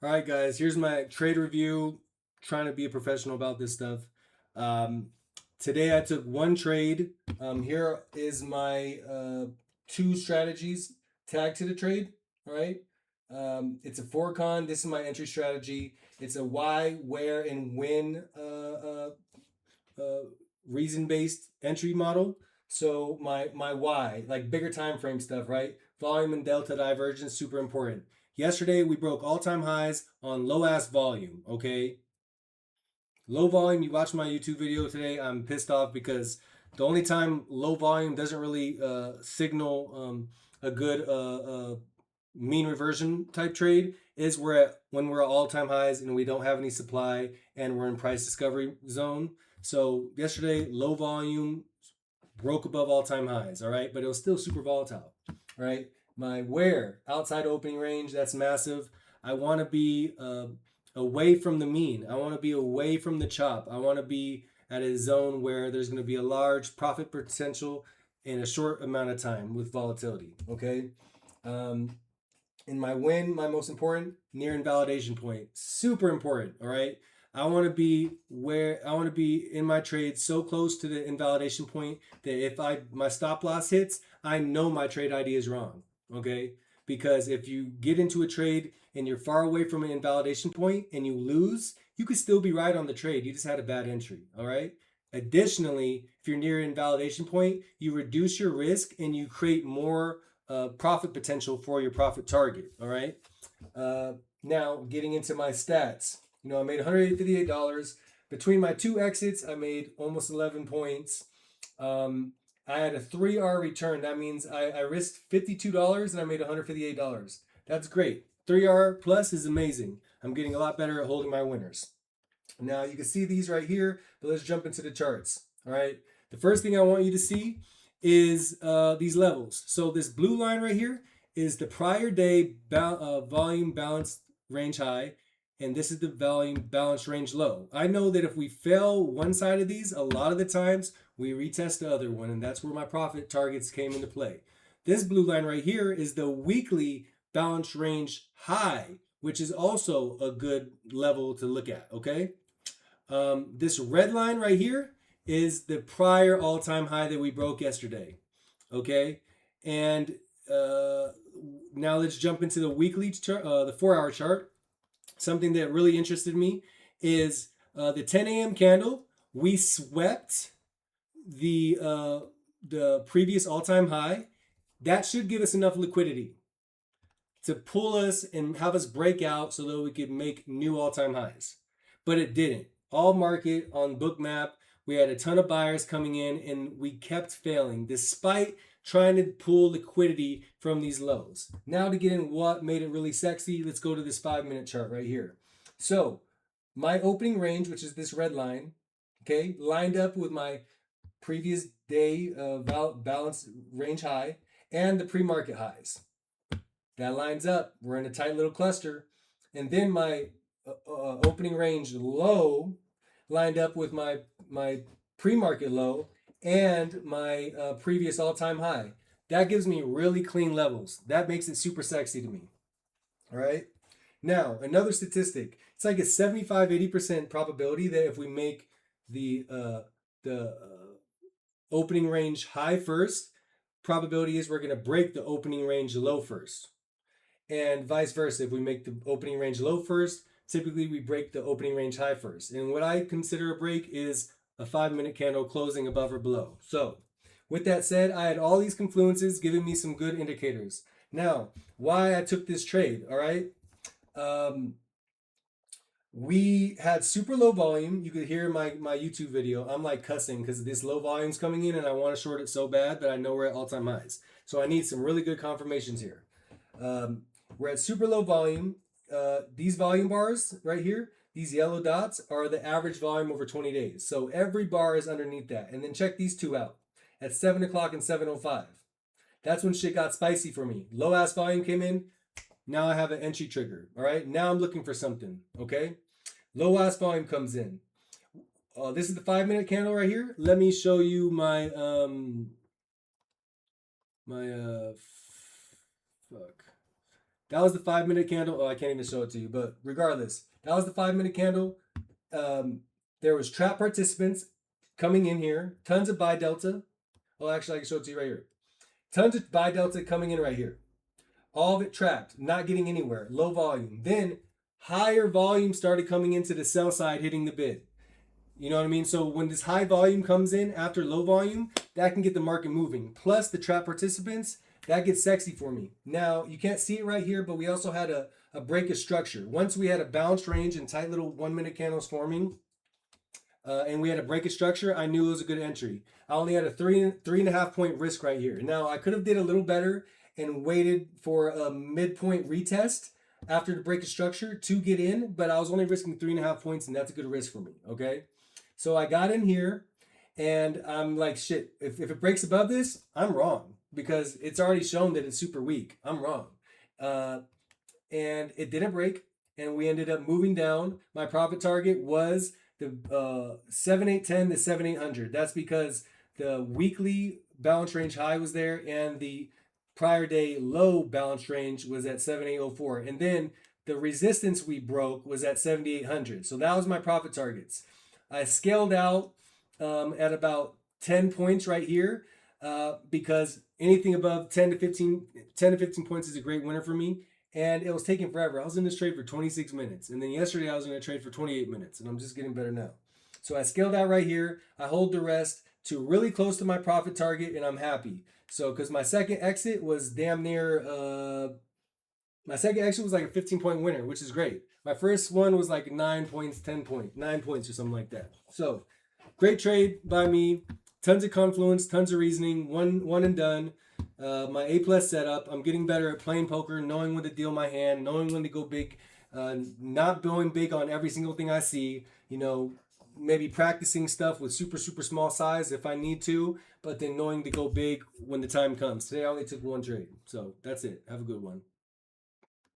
All right, guys, here's my trade review. Trying to be a professional about this stuff. Um, Today I took one trade. Here is my two strategies tagged to the trade. All right. It's a for con. This is my entry strategy. It's a why, where, and when uh, reason based entry model. So my why, like bigger time frame stuff, right? Volume and delta divergence, super important. Yesterday we broke all time highs on low ass volume. Okay, low volume. You watched my YouTube video today. I'm pissed off because the only time low volume doesn't really signal a good mean reversion type trade is when we're at all time highs and we don't have any supply and we're in price discovery zone. So yesterday, low volume broke above all time highs. All right, but it was still super volatile. All right, my where outside opening range, that's massive. I want to be away from the mean. I want to be away from the chop. I want to be at a zone where there's going to be a large profit potential in a short amount of time with volatility. Okay. Um, in my win, my most important near invalidation point, super important. All right, I want to be in my trade so close to the invalidation point that if my stop loss hits, I know my trade ID is wrong. Okay, because if you get into a trade and you're far away from an invalidation point and you lose, you could still be right on the trade. You just had a bad entry. All right. Additionally, if you're near an invalidation point, you reduce your risk and you create more profit potential for your profit target. All right. Uh, Now, getting into my stats, I made $158 between my two exits. I made almost 11 points. I had a 3R return. That means I risked $52 and I made $158. That's great. 3R plus is amazing. I'm getting a lot better at holding my winners. Now you can see these right here, but let's jump into the charts. All right. The first thing I want you to see is these levels. So this blue line right here is the prior day volume balanced range high, and this is the volume balanced range low. I know that if we fail one side of these, a lot of the times we retest the other one, and that's where my profit targets came into play. This blue line right here is the weekly balanced range high, which is also a good level to look at. Okay. This red line right here is the prior all-time high that we broke yesterday. Okay, and uh, now let's jump into the weekly chart, the 4-hour chart. Something that really interested me is the 10 a.m. candle. We swept the previous all-time high. That should give us enough liquidity to pull us and have us break out so that we could make new all-time highs. But it didn't. All market on Bookmap, we had a ton of buyers coming in and we kept failing despite trying to pull liquidity from these lows. Now to get in what made it really sexy, let's go to this 5-minute chart right here. So my opening range, which is this red line, okay, lined up with my previous day balance range high and the pre-market highs. That lines up. We're in a tight little cluster. And then my opening range low lined up with my pre-market low and my previous all-time high. That gives me really clean levels. That makes it super sexy to me. All right. Now, another statistic. It's like a 75-80% probability that if we make the opening range high first, probability is we're going to break the opening range low first, and vice versa. If we make the opening range low first, typically we break the opening range high first. And what I consider a break is a 5-minute candle closing above or below. So, with that said, I had all these confluences giving me some good indicators. Now, why I took this trade, all right? Um, we had super low volume. You could hear my YouTube video. I'm like cussing because this low volume's coming in and I want to short it so bad, but I know we're at all-time highs. So I need some really good confirmations here. Um, we're at super low volume. These volume bars right here, these yellow dots are the average volume over 20 days. So every bar is underneath that. And then check these two out at 7 o'clock and 7:05. That's when shit got spicy for me. Low ass volume came in. Now I have an entry trigger. All right. Now I'm looking for something. Okay. Low ass volume comes in. This is the 5-minute candle right here. Let me show you my fuck. That was the 5 minute candle. Oh, I can't even show it to you, but regardless, that was the 5 minute candle. There was trap participants coming in here, tons of buy delta. Oh, actually, I can show it to you right here. Tons of buy delta coming in right here. All of it trapped, not getting anywhere, low volume. Then higher volume started coming into the sell side, hitting the bid. You know what I mean? So when this high volume comes in after low volume, that can get the market moving. Plus the trap participants, that gets sexy for me. Now, you can't see it right here, but we also had a break of structure. Once we had a balanced range and tight little 1 minute candles forming, and we had a break of structure, I knew it was a good entry. I only had a 3.5 point risk right here. Now, I could have did a little better and waited for a midpoint retest after the break of structure to get in, but I was only risking 3.5 points, and that's a good risk for me, okay? So I got in here, and I'm like, shit, if it breaks above this, I'm wrong, because it's already shown that it's super weak. I'm wrong. And it didn't break, and we ended up moving down. My profit target was the 7810 to 7800. That's because the weekly balance range high was there, and the prior day low balance range was at 7804. And then the resistance we broke was at 7800. So that was my profit targets. I scaled out at about 10 points right here because anything above 10 to 15 points is a great winner for me. And it was taking forever. I was in this trade for 26 minutes. And then yesterday I was in a trade for 28 minutes. And I'm just getting better now. So I scaled out right here. I hold the rest to really close to my profit target, and I'm happy. So because my second exit was damn near, my second exit was like a 15-point winner, which is great. My first one was like 9 points, 10 points, 9 points or something like that. So great trade by me. Tons of confluence, tons of reasoning, one and done. My A+ setup. I'm getting better at playing poker, knowing when to deal my hand, knowing when to go big, not going big on every single thing I see. You know, maybe practicing stuff with super small size if I need to, but then knowing to go big when the time comes. Today I only took one trade. So that's it. Have a good one.